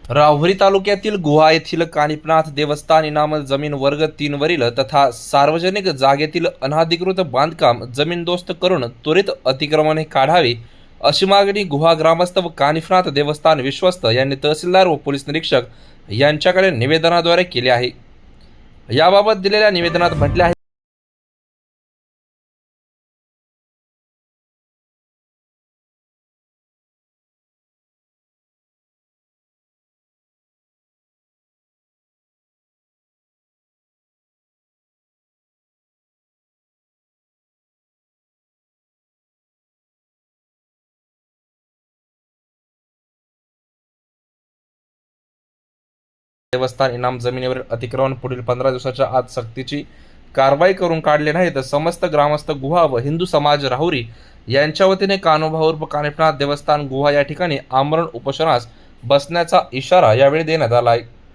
राहुरी तालुक्यातील गुहा येथील कानिपनाथ देवस्थान इनाम जमीन वर्ग 3 वरील तथा सार्वजनिक जागेतील अनधिकृत बांधकाम जमीनदोस्त करून त्वरित अतिक्रमण काढावे अशी मागणी गुहा ग्रामस्थ व कानिपनाथ देवस्थान विश्वस्त यांनी तहसीलदार व पोलीस निरीक्षक यांच्याकडे निवेदनाद्वारे केले आहे। याबाबत दिलेल्या निवेदनात म्हटले आहे, देवस्थान इनाम जमिनीवरील अतिक्रमण पुढील 15 दिवसाच्या आत सक्तीची कारवाई करून काढले नाही तर समस्त ग्रामस्थ गुहा व हिंदू समाज राहुरी यांच्या वतीने कान्होबा उर्फ कानिपनाथ देवस्थान गुहा या ठिकाणी आमरण उपोषणास बसण्याचा इशारा यावेळी देण्यात आला आहे।